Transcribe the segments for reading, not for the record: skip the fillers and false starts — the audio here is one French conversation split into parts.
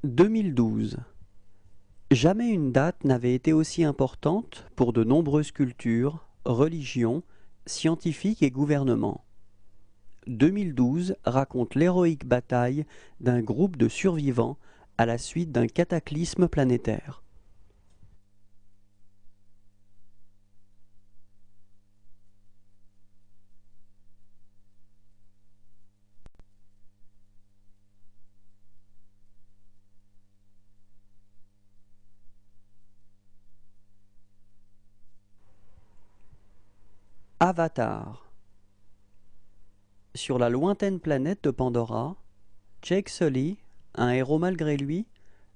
2012. Jamais une date n'avait été aussi importante pour de nombreuses cultures, religions, scientifiques et gouvernements. 2012 raconte l'héroïque bataille d'un groupe de survivants à la suite d'un cataclysme planétaire. Avatar. Sur la lointaine planète de Pandora, Jake Sully, un héros malgré lui,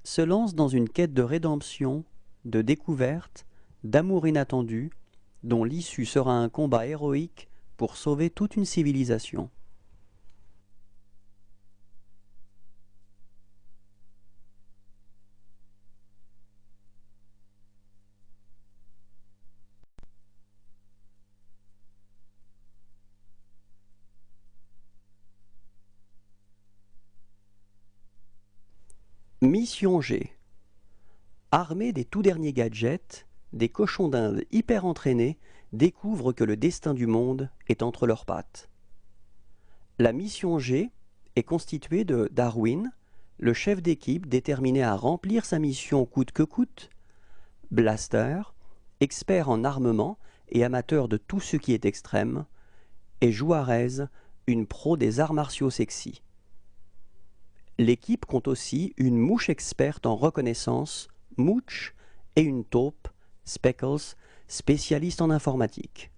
se lance dans une quête de rédemption, de découverte, d'amour inattendu, dont l'issue sera un combat héroïque pour sauver toute une civilisation. Mission G. Armés des tout derniers gadgets, des cochons d'Inde hyper entraînés découvrent que le destin du monde est entre leurs pattes. La mission G est constituée de Darwin, le chef d'équipe déterminé à remplir sa mission coûte que coûte, Blaster, expert en armement et amateur de tout ce qui est extrême, et Juarez, une pro des arts martiaux sexy. L'équipe compte aussi une mouche experte en reconnaissance, Mooch, et une taupe, Speckles, spécialiste en informatique.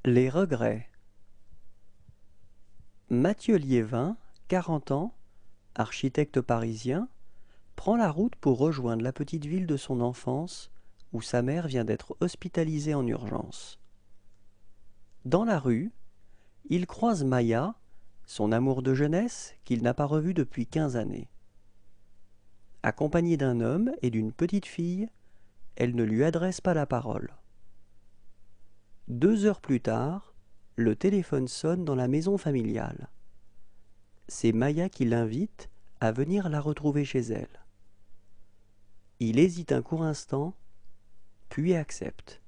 Les regrets. Mathieu Liévin, 40 ans, architecte parisien, prend la route pour rejoindre la petite ville de son enfance où sa mère vient d'être hospitalisée en urgence. Dans la rue, il croise Maya, son amour de jeunesse qu'il n'a pas revu depuis 15 années. Accompagnée d'un homme et d'une petite fille, elle ne lui adresse pas la parole. 2 heures plus tard, le téléphone sonne dans la maison familiale. C'est Maya qui l'invite à venir la retrouver chez elle. Il hésite un court instant, puis accepte.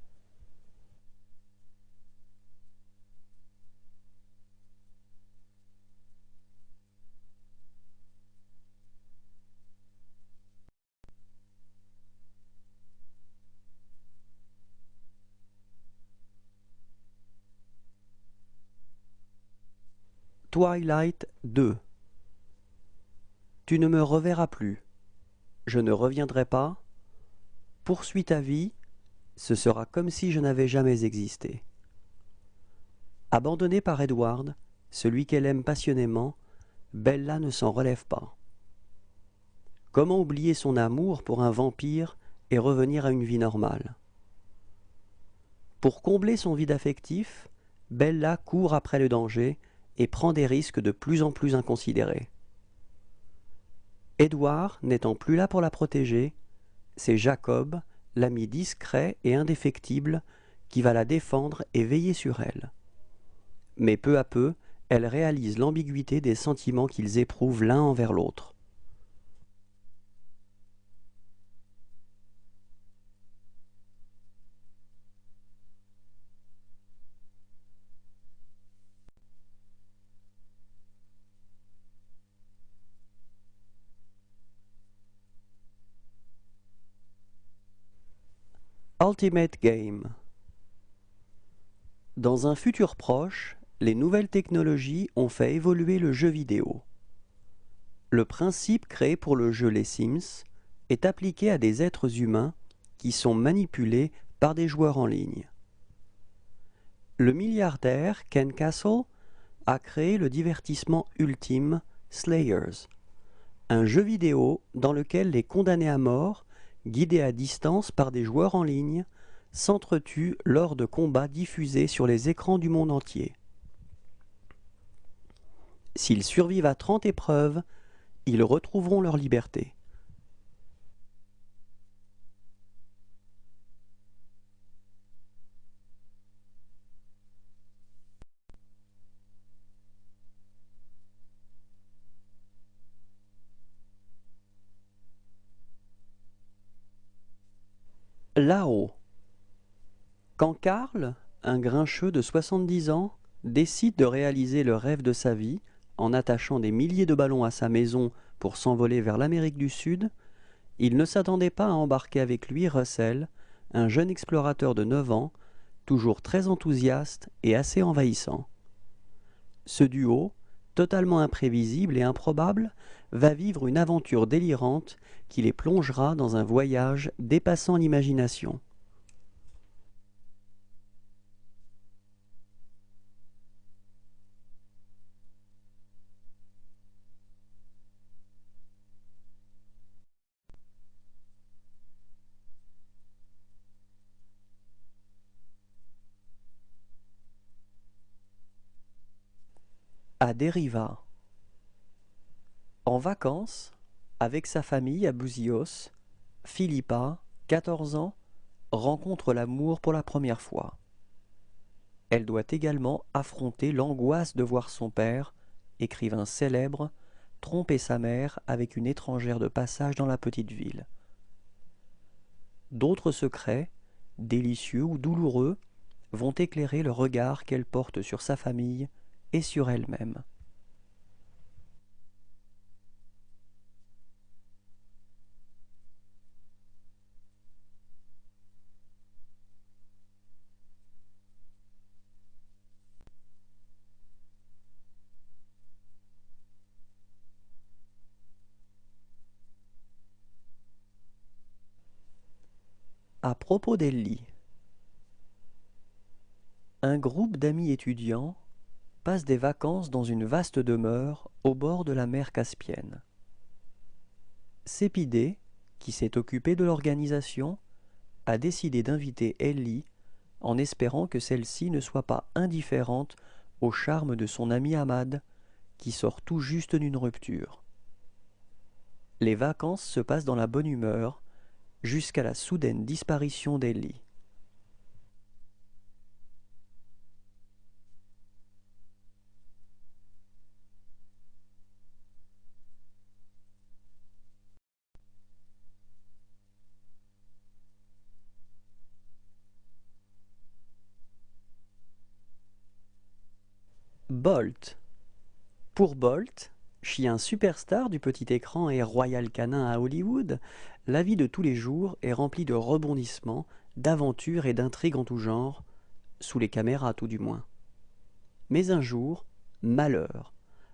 Twilight 2. Tu ne me reverras plus. Je ne reviendrai pas. Poursuis ta vie. Ce sera comme si je n'avais jamais existé. Abandonnée par Edward, celui qu'elle aime passionnément, Bella ne s'en relève pas. Comment oublier son amour pour un vampire et revenir à une vie normale? Pour combler son vide affectif, Bella court après le danger et prend des risques de plus en plus inconsidérés. Edward n'étant plus là pour la protéger, c'est Jacob, l'ami discret et indéfectible, qui va la défendre et veiller sur elle. Mais peu à peu, elle réalise l'ambiguïté des sentiments qu'ils éprouvent l'un envers l'autre. Ultimate Game. Dans un futur proche, les nouvelles technologies ont fait évoluer le jeu vidéo. Le principe créé pour le jeu Les Sims est appliqué à des êtres humains qui sont manipulés par des joueurs en ligne. Le milliardaire Ken Castle a créé le divertissement ultime Slayers, un jeu vidéo dans lequel les condamnés à mort, guidés à distance par des joueurs en ligne, s'entretuent lors de combats diffusés sur les écrans du monde entier. S'ils survivent à 30 épreuves, ils retrouveront leur liberté. Là-haut. Quand Karl, un grincheux de 70 ans, décide de réaliser le rêve de sa vie en attachant des milliers de ballons à sa maison pour s'envoler vers l'Amérique du Sud, il ne s'attendait pas à embarquer avec lui Russell, un jeune explorateur de 9 ans, toujours très enthousiaste et assez envahissant. Ce duo, totalement imprévisible et improbable, va vivre une aventure délirante qui les plongera dans un voyage dépassant l'imagination. À Dériva. En vacances, avec sa famille à Buzios, Philippa, 14 ans, rencontre l'amour pour la première fois. Elle doit également affronter l'angoisse de voir son père, écrivain célèbre, tromper sa mère avec une étrangère de passage dans la petite ville. D'autres secrets, délicieux ou douloureux, vont éclairer le regard qu'elle porte sur sa famille et sur elle-même. À propos d'Ellie, un groupe d'amis étudiants passe des vacances dans une vaste demeure au bord de la mer Caspienne. Sépidé, qui s'est occupé de l'organisation, a décidé d'inviter Ellie en espérant que celle-ci ne soit pas indifférente au charme de son ami Ahmad, qui sort tout juste d'une rupture. Les vacances se passent dans la bonne humeur, jusqu'à la soudaine disparition d'Ellie. Bolt. Pour Bolt, chien superstar du petit écran et royal canin à Hollywood, la vie de tous les jours est remplie de rebondissements, d'aventures et d'intrigues en tout genre, sous les caméras tout du moins. Mais un jour, malheur,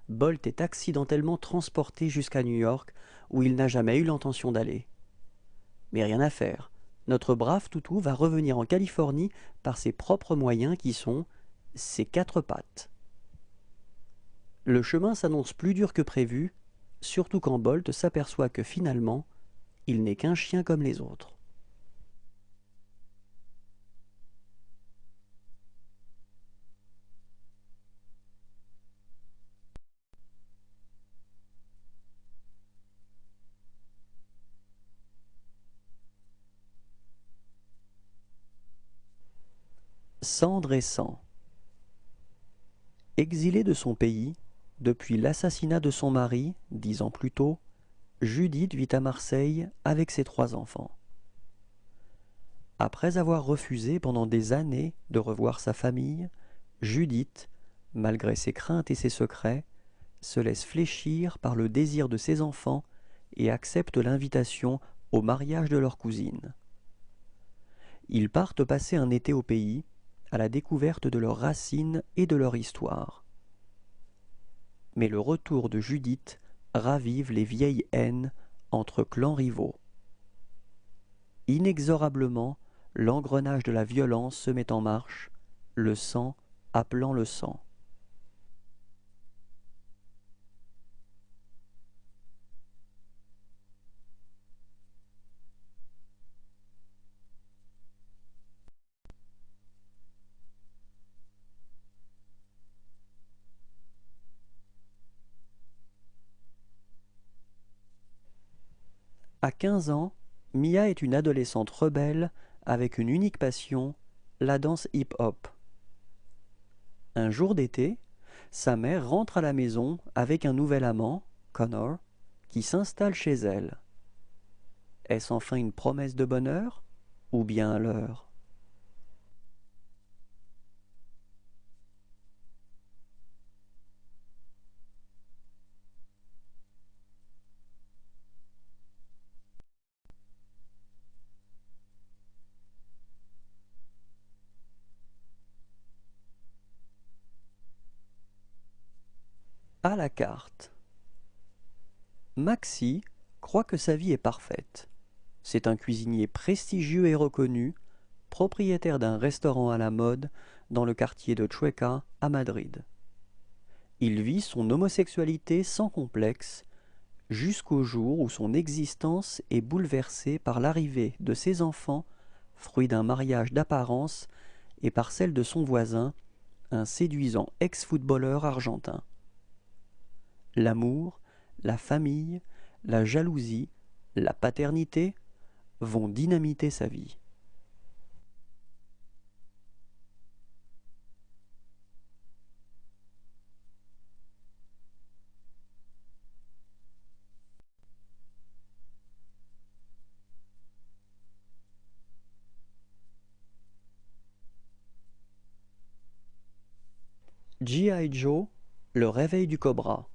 Bolt est accidentellement transporté jusqu'à New York, où il n'a jamais eu l'intention d'aller. Mais rien à faire, notre brave toutou va revenir en Californie par ses propres moyens qui sont ses quatre pattes. Le chemin s'annonce plus dur que prévu, surtout quand Bolt s'aperçoit que finalement, il n'est qu'un chien comme les autres. Cendre et sang. Exilée de son pays, depuis l'assassinat de son mari, 10 ans plus tôt, Judith vit à Marseille avec ses 3 enfants. Après avoir refusé pendant des années de revoir sa famille, Judith, malgré ses craintes et ses secrets, se laisse fléchir par le désir de ses enfants et accepte l'invitation au mariage de leur cousine. Ils partent passer un été au pays, à la découverte de leurs racines et de leur histoire. Mais le retour de Judith ravive les vieilles haines entre clans rivaux. Inexorablement, l'engrenage de la violence se met en marche, le sang appelant le sang. À 15 ans, Mia est une adolescente rebelle avec une unique passion, la danse hip-hop. Un jour d'été, sa mère rentre à la maison avec un nouvel amant, Connor, qui s'installe chez elle. Est-ce enfin une promesse de bonheur ou bien un leurre? À la carte. Maxi croit que sa vie est parfaite. C'est un cuisinier prestigieux et reconnu, propriétaire d'un restaurant à la mode dans le quartier de Chueca à Madrid. Il vit son homosexualité sans complexe jusqu'au jour où son existence est bouleversée par l'arrivée de ses enfants, fruit d'un mariage d'apparence, et par celle de son voisin, un séduisant ex-footballeur argentin. L'amour, la famille, la jalousie, la paternité vont dynamiter sa vie. G.I. Joe, le réveil du Cobra.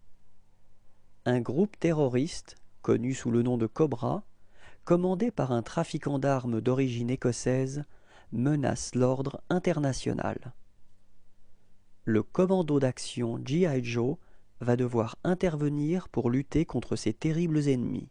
Un groupe terroriste, connu sous le nom de Cobra, commandé par un trafiquant d'armes d'origine écossaise, menace l'ordre international. Le commando d'action G.I. Joe va devoir intervenir pour lutter contre ces terribles ennemis.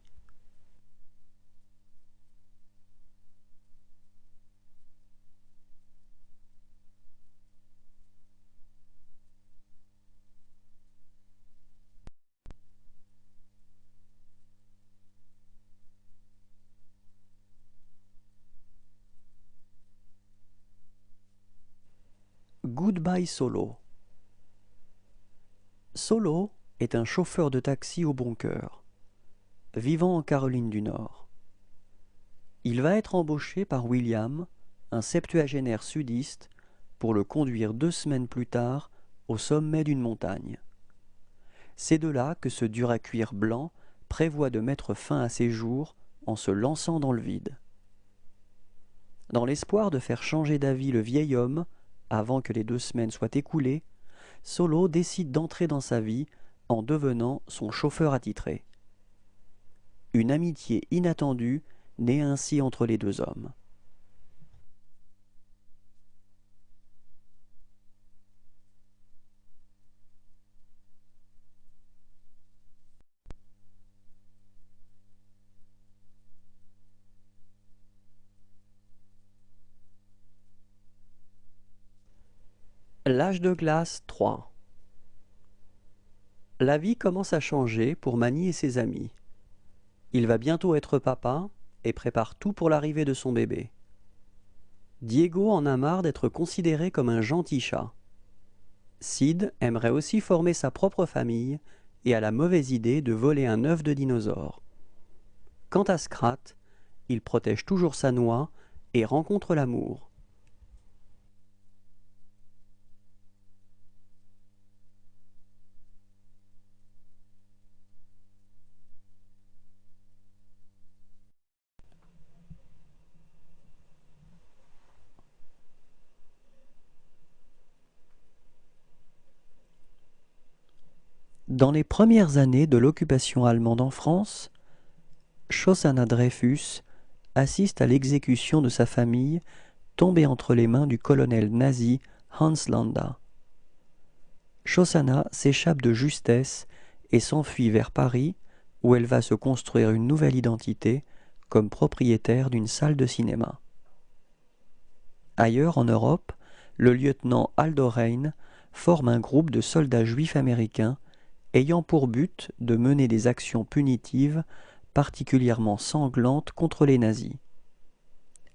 Goodbye Solo. Solo est un chauffeur de taxi au bon cœur, vivant en Caroline du Nord. Il va être embauché par William, un septuagénaire sudiste, pour le conduire 2 semaines plus tard au sommet d'une montagne. C'est de là que ce dur à cuire blanc prévoit de mettre fin à ses jours en se lançant dans le vide. Dans l'espoir de faire changer d'avis le vieil homme, avant que les 2 semaines soient écoulées, Solo décide d'entrer dans sa vie en devenant son chauffeur attitré. Une amitié inattendue naît ainsi entre les 2 hommes. L'âge de glace 3. La vie commence à changer pour Manny et ses amis. Il va bientôt être papa et prépare tout pour l'arrivée de son bébé. Diego en a marre d'être considéré comme un gentil chat. Sid aimerait aussi former sa propre famille et a la mauvaise idée de voler un œuf de dinosaure. Quant à Scrat, il protège toujours sa noix et rencontre l'amour. Dans les premières années de l'occupation allemande en France, Chosanna Dreyfus assiste à l'exécution de sa famille tombée entre les mains du colonel nazi Hans Landa. Chosanna s'échappe de justesse et s'enfuit vers Paris, où elle va se construire une nouvelle identité comme propriétaire d'une salle de cinéma. Ailleurs en Europe, le lieutenant Aldo Reyn forme un groupe de soldats juifs américains ayant pour but de mener des actions punitives particulièrement sanglantes contre les nazis.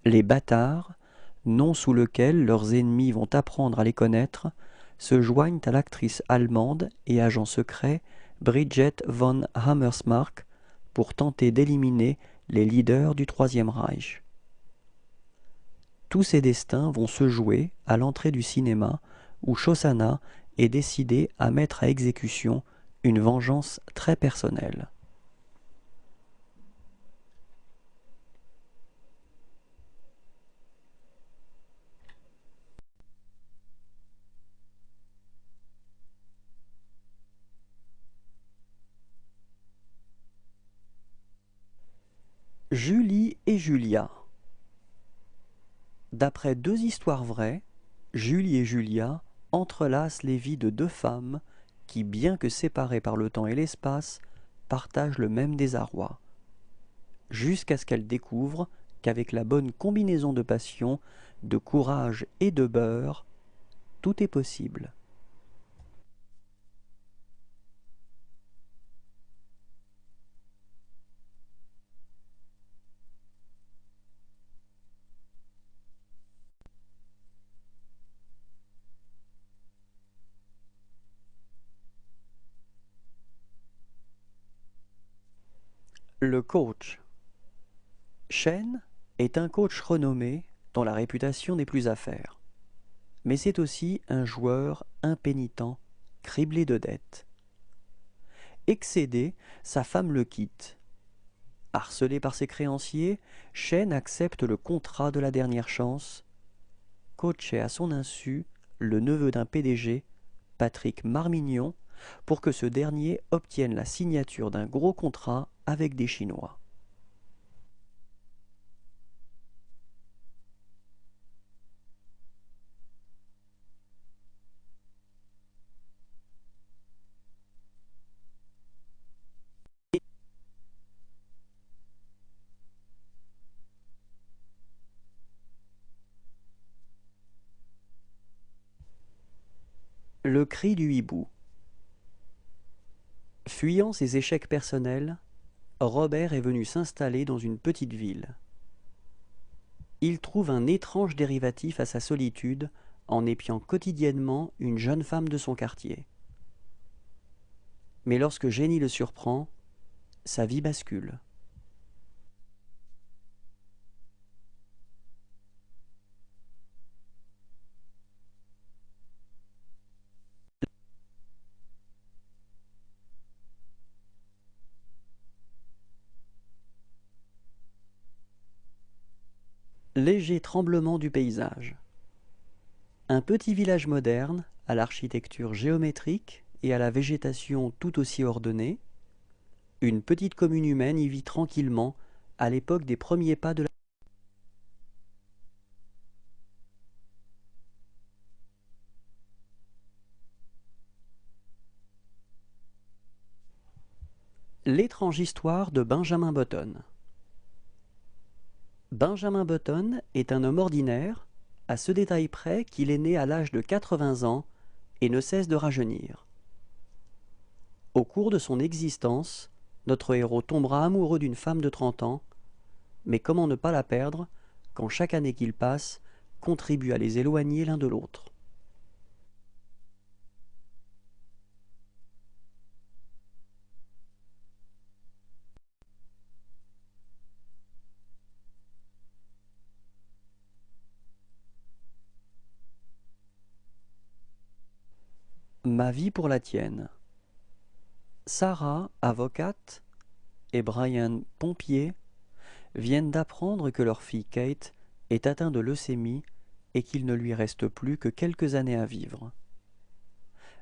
Les bâtards, nom sous lequel leurs ennemis vont apprendre à les connaître, se joignent à l'actrice allemande et agent secret Bridget von Hammersmark pour tenter d'éliminer les leaders du Troisième Reich. Tous ces destins vont se jouer à l'entrée du cinéma où Shosanna est décidée à mettre à exécution une vengeance très personnelle. Julie et Julia. D'après deux histoires vraies, Julie et Julia entrelacent les vies de deux femmes qui, bien que séparées par le temps et l'espace, partagent le même désarroi, jusqu'à ce qu'elles découvrent qu'avec la bonne combinaison de passion, de courage et de beurre, tout est possible. Le coach. Shane est un coach renommé dont la réputation n'est plus à faire. Mais c'est aussi un joueur impénitent, criblé de dettes. Excédé, sa femme le quitte. Harcelé par ses créanciers, Shane accepte le contrat de la dernière chance, coacher à son insu le neveu d'un PDG, Patrick Marmignon, pour que ce dernier obtienne la signature d'un gros contrat avec des Chinois. Le cri du hibou. Fuyant ses échecs personnels, Robert est venu s'installer dans une petite ville. Il trouve un étrange dérivatif à sa solitude en épiant quotidiennement une jeune femme de son quartier. Mais lorsque Jenny le surprend, sa vie bascule. Léger tremblement du paysage. Un petit village moderne, à l'architecture géométrique et à la végétation tout aussi ordonnée, une petite commune humaine y vit tranquillement à l'époque des premiers pas de la... L'étrange histoire de Benjamin Button. Benjamin Button est un homme ordinaire, à ce détail près qu'il est né à l'âge de 80 ans et ne cesse de rajeunir. Au cours de son existence, notre héros tombera amoureux d'une femme de 30 ans, mais comment ne pas la perdre quand chaque année qu'il passe contribue à les éloigner l'un de l'autre. Ma vie pour la tienne. Sarah, avocate, et Brian, pompier, viennent d'apprendre que leur fille Kate est atteinte de leucémie et qu'il ne lui reste plus que quelques années à vivre.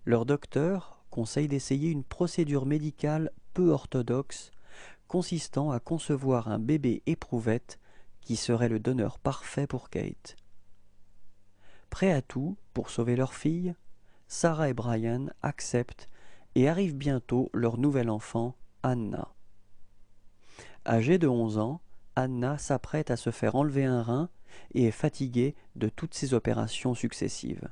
Leur docteur conseille d'essayer une procédure médicale peu orthodoxe consistant à concevoir un bébé éprouvette qui serait le donneur parfait pour Kate. Prêts à tout pour sauver leur fille, Sarah et Brian acceptent et arrive bientôt leur nouvel enfant, Anna. Âgée de 11 ans, Anna s'apprête à se faire enlever un rein et est fatiguée de toutes ces opérations successives.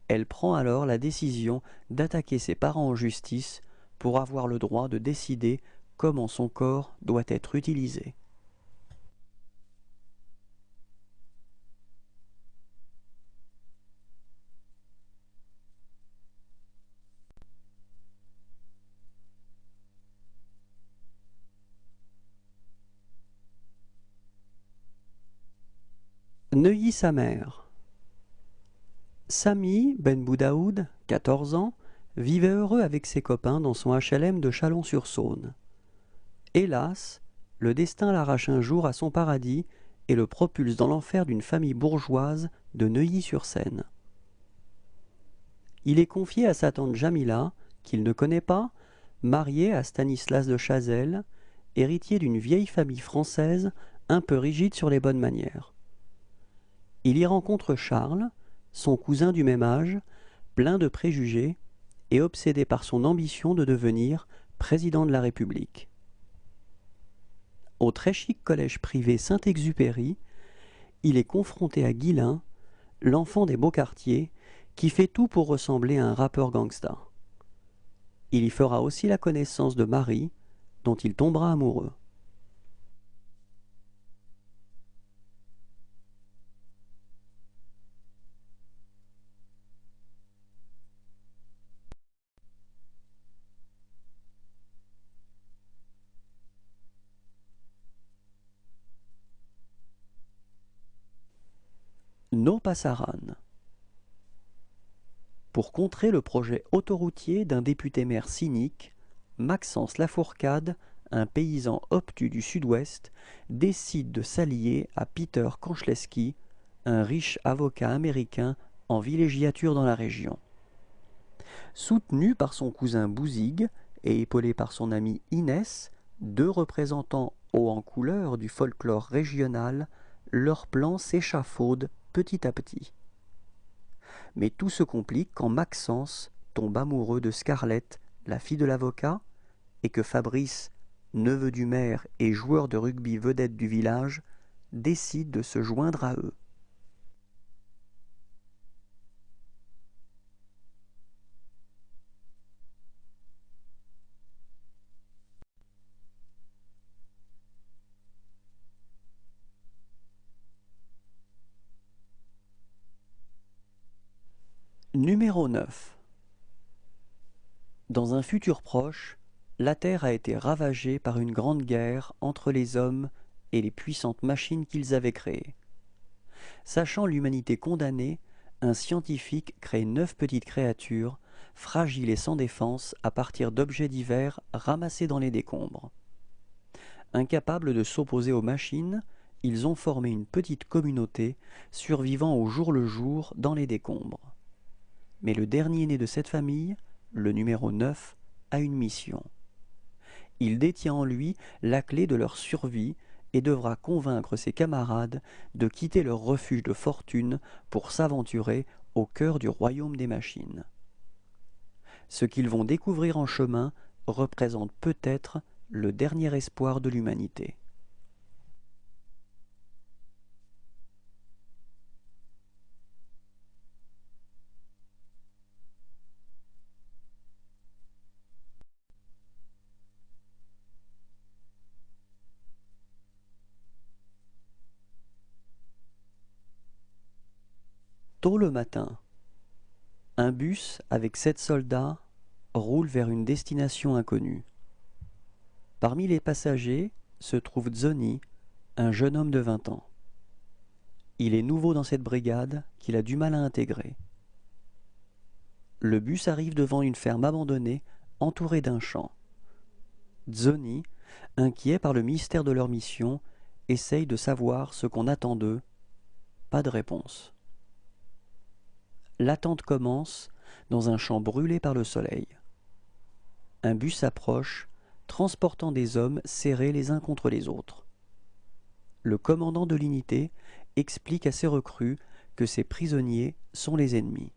Elle prend alors la décision d'attaquer ses parents en justice pour avoir le droit de décider comment son corps doit être utilisé. Neuilly-sa-Mère. Sami Ben Boudaoud, 14 ans, vivait heureux avec ses copains dans son HLM de Chalon-sur-Saône. Hélas, le destin l'arrache un jour à son paradis et le propulse dans l'enfer d'une famille bourgeoise de Neuilly-sur-Seine. Il est confié à sa tante Jamila, qu'il ne connaît pas, mariée à Stanislas de Chazelles, héritier d'une vieille famille française un peu rigide sur les bonnes manières. Il y rencontre Charles, son cousin du même âge, plein de préjugés et obsédé par son ambition de devenir président de la République. Au très chic collège privé Saint-Exupéry, il est confronté à Guilain, l'enfant des beaux quartiers, qui fait tout pour ressembler à un rappeur gangsta. Il y fera aussi la connaissance de Marie, dont il tombera amoureux. No Passaran. Pour contrer le projet autoroutier d'un député-maire cynique, Maxence Lafourcade, un paysan obtus du sud-ouest, décide de s'allier à Peter Konchleski, un riche avocat américain en villégiature dans la région. Soutenu par son cousin Bouzig et épaulé par son amie Inès, deux représentants haut en couleur du folklore régional, leur plan s'échafaude petit à petit. Mais tout se complique quand Maxence tombe amoureux de Scarlett, la fille de l'avocat, et que Fabrice, neveu du maire et joueur de rugby vedette du village, décide de se joindre à eux. Numéro 9. Dans un futur proche, la Terre a été ravagée par une grande guerre entre les hommes et les puissantes machines qu'ils avaient créées. Sachant l'humanité condamnée, un scientifique crée 9 petites créatures, fragiles et sans défense, à partir d'objets divers ramassés dans les décombres. Incapables de s'opposer aux machines, ils ont formé une petite communauté, survivant au jour le jour dans les décombres. Mais le dernier-né de cette famille, le numéro 9, a une mission. Il détient en lui la clé de leur survie et devra convaincre ses camarades de quitter leur refuge de fortune pour s'aventurer au cœur du royaume des machines. Ce qu'ils vont découvrir en chemin représente peut-être le dernier espoir de l'humanité. Tôt le matin, un bus avec 7 soldats roule vers une destination inconnue. Parmi les passagers se trouve Zoni, un jeune homme de 20 ans. Il est nouveau dans cette brigade qu'il a du mal à intégrer. Le bus arrive devant une ferme abandonnée entourée d'un champ. Zoni, inquiet par le mystère de leur mission, essaye de savoir ce qu'on attend d'eux. Pas de réponse. L'attente commence dans un champ brûlé par le soleil. Un bus approche, transportant des hommes serrés les uns contre les autres. Le commandant de l'unité explique à ses recrues que ces prisonniers sont les ennemis.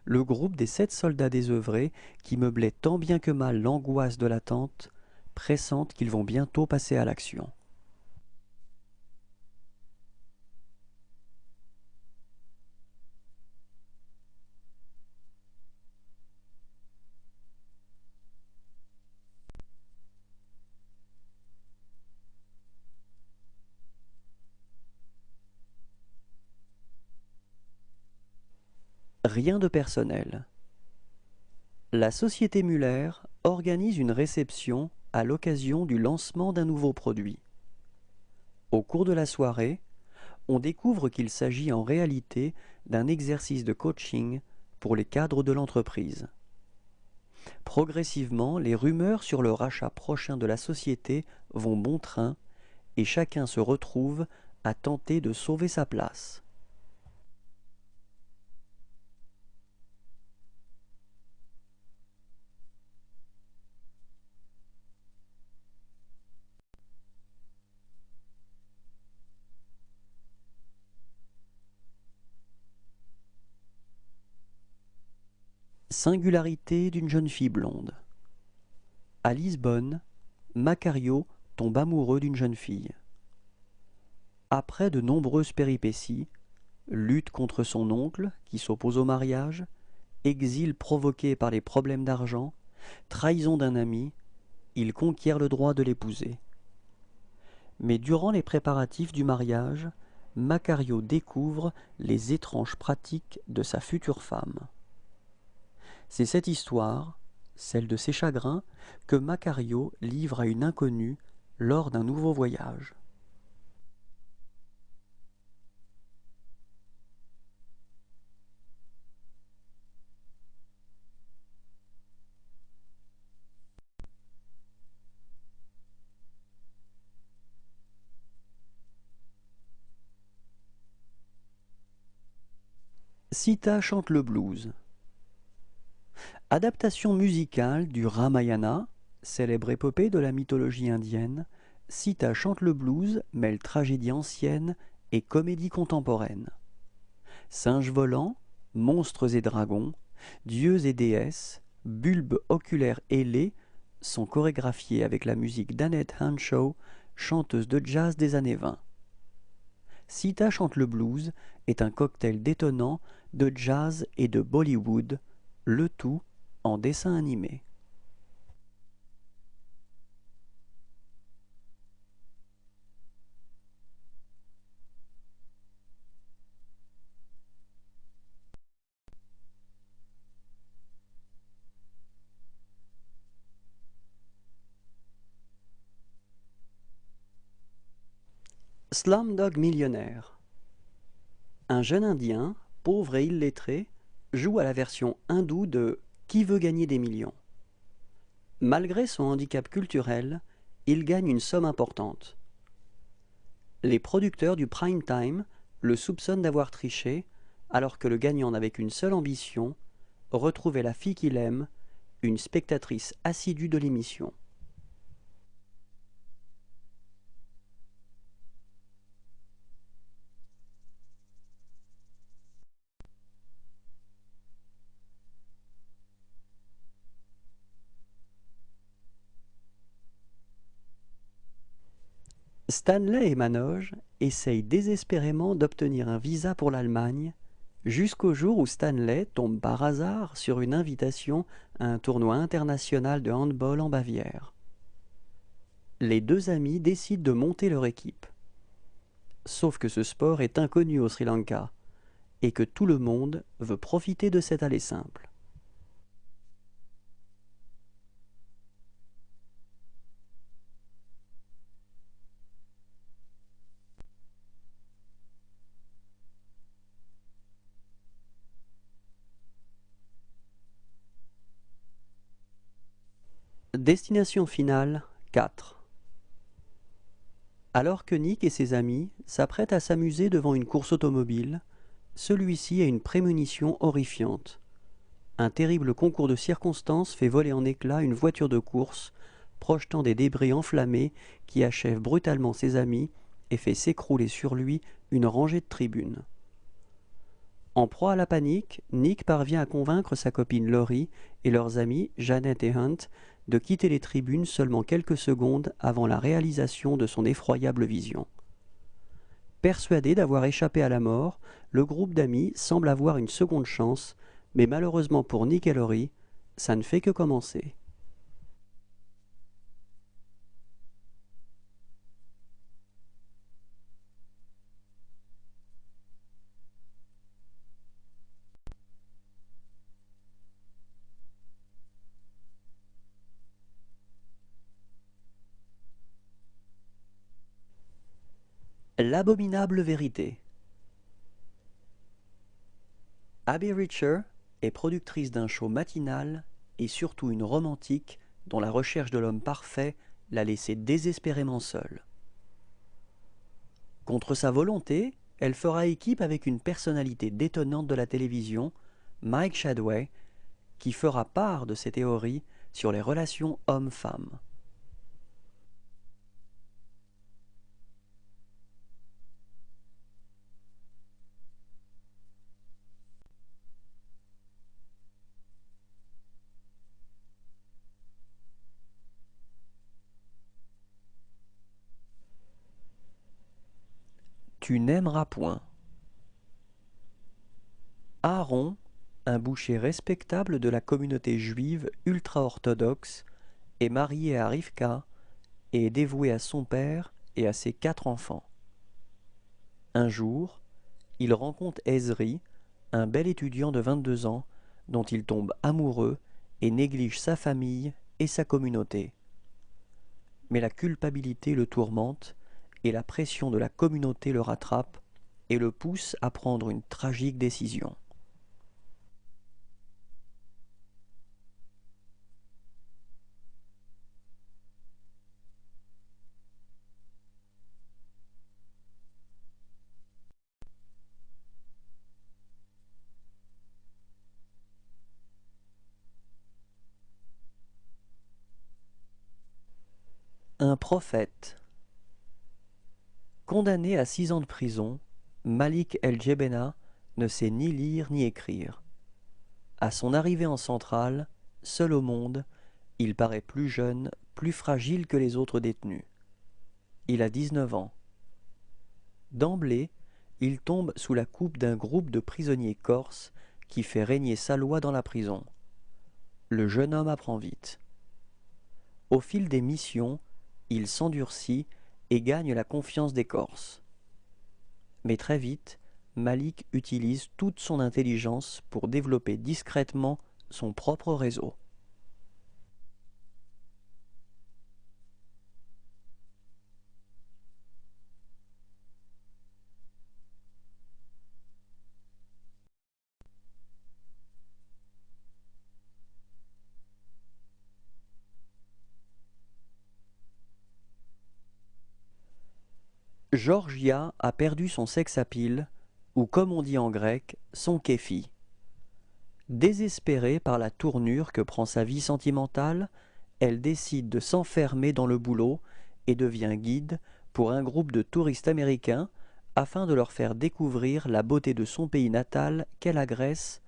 Le groupe des 7 soldats désœuvrés, qui meublaient tant bien que mal l'angoisse de l'attente, pressentent qu'ils vont bientôt passer à l'action. Rien de personnel. La société Muller organise une réception à l'occasion du lancement d'un nouveau produit. Au cours de la soirée, on découvre qu'il s'agit en réalité d'un exercice de coaching pour les cadres de l'entreprise. Progressivement, les rumeurs sur le rachat prochain de la société vont bon train et chacun se retrouve à tenter de sauver sa place. Singularité d'une jeune fille blonde. À Lisbonne, Macario tombe amoureux d'une jeune fille. Après de nombreuses péripéties, lutte contre son oncle qui s'oppose au mariage, exil provoqué par les problèmes d'argent, trahison d'un ami, il conquiert le droit de l'épouser. Mais durant les préparatifs du mariage, Macario découvre les étranges pratiques de sa future femme. C'est cette histoire, celle de ses chagrins, que Macario livre à une inconnue lors d'un nouveau voyage. Sita chante le blues. Adaptation musicale du Ramayana, célèbre épopée de la mythologie indienne, Sita chante le blues mêle tragédie ancienne et comédie contemporaine. Singes volants, monstres et dragons, dieux et déesses, bulbes oculaires ailés sont chorégraphiés avec la musique d'Annette Hanshaw, chanteuse de jazz des années 20. Sita chante le blues est un cocktail détonnant de jazz et de Bollywood, le tout en dessin animé. Slumdog Millionnaire. Un jeune Indien, pauvre et illettré, joue à la version hindoue de Qui veut gagner des millions. Malgré son handicap culturel, il gagne une somme importante. Les producteurs du prime time le soupçonnent d'avoir triché, alors que le gagnant n'avait qu'une seule ambition, retrouver la fille qu'il aime, une spectatrice assidue de l'émission. Stanley et Manoj essayent désespérément d'obtenir un visa pour l'Allemagne, jusqu'au jour où Stanley tombe par hasard sur une invitation à un tournoi international de handball en Bavière. Les deux amis décident de monter leur équipe. Sauf que ce sport est inconnu au Sri Lanka et que tout le monde veut profiter de cet aller simple. Destination finale 4. Alors que Nick et ses amis s'apprêtent à s'amuser devant une course automobile, celui-ci a une prémonition horrifiante. Un terrible concours de circonstances fait voler en éclats une voiture de course, projetant des débris enflammés qui achèvent brutalement ses amis et fait s'écrouler sur lui une rangée de tribunes. En proie à la panique, Nick parvient à convaincre sa copine Laurie et leurs amis Janet et Hunt de quitter les tribunes seulement quelques secondes avant la réalisation de son effroyable vision. Persuadé d'avoir échappé à la mort, le groupe d'amis semble avoir une seconde chance, mais malheureusement pour Nick et Laurie, ça ne fait que commencer. L'abominable vérité. Abby Richer est productrice d'un show matinal et surtout une romantique dont la recherche de l'homme parfait l'a laissée désespérément seule. Contre sa volonté, elle fera équipe avec une personnalité détonnante de la télévision, Mike Shadway, qui fera part de ses théories sur les relations hommes-femmes. Tu n'aimeras point. Aaron, un boucher respectable de la communauté juive ultra-orthodoxe, est marié à Rivka et est dévoué à son père et à ses 4 enfants. Un jour, il rencontre Ezri, un bel étudiant de 22 ans, dont il tombe amoureux et néglige sa famille et sa communauté. Mais la culpabilité le tourmente et la pression de la communauté le rattrape et le pousse à prendre une tragique décision. Un prophète. Condamné à 6 ans de prison, Malik El-Jebena ne sait ni lire ni écrire. À son arrivée en centrale, seul au monde, il paraît plus jeune, plus fragile que les autres détenus. Il a 19 ans. D'emblée, il tombe sous la coupe d'un groupe de prisonniers corses qui fait régner sa loi dans la prison. Le jeune homme apprend vite. Au fil des missions, il s'endurcit et gagne la confiance des Corses. Mais très vite, Malik utilise toute son intelligence pour développer discrètement son propre réseau. Georgia a perdu son sex-appeal, ou comme on dit en grec, son kéfi. Désespérée par la tournure que prend sa vie sentimentale, elle décide de s'enfermer dans le boulot et devient guide pour un groupe de touristes américains afin de leur faire découvrir la beauté de son pays natal qu'elle agresse,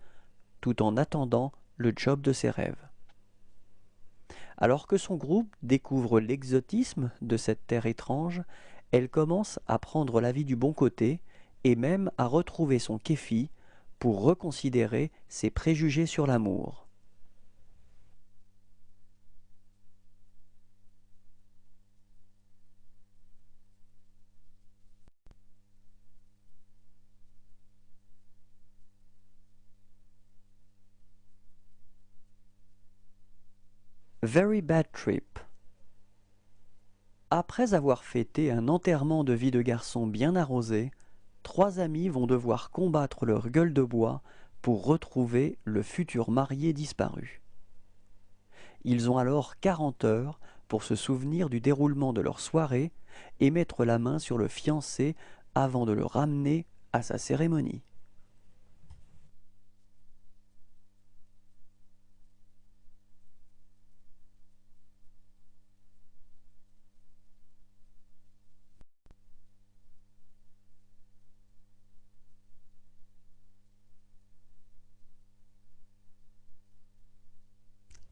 tout en attendant le job de ses rêves. Alors que son groupe découvre l'exotisme de cette terre étrange, elle commence à prendre la vie du bon côté et même à retrouver son kéfi pour reconsidérer ses préjugés sur l'amour. Very Bad Trip. Après avoir fêté un enterrement de vie de garçon bien arrosé, 3 amis vont devoir combattre leur gueule de bois pour retrouver le futur marié disparu. Ils ont alors 40 heures pour se souvenir du déroulement de leur soirée et mettre la main sur le fiancé avant de le ramener à sa cérémonie.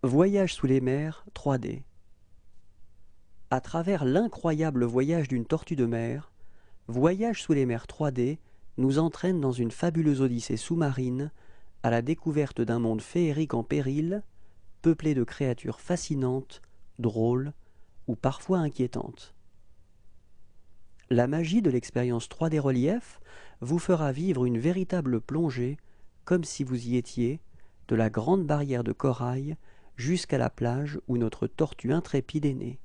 Voyage sous les mers 3D. À travers l'incroyable voyage d'une tortue de mer, Voyage sous les mers 3D nous entraîne dans une fabuleuse odyssée sous-marine à la découverte d'un monde féerique en péril, peuplé de créatures fascinantes, drôles ou parfois inquiétantes. La magie de l'expérience 3D relief vous fera vivre une véritable plongée, comme si vous y étiez, de la grande barrière de corail jusqu'à la plage où notre tortue intrépide est née.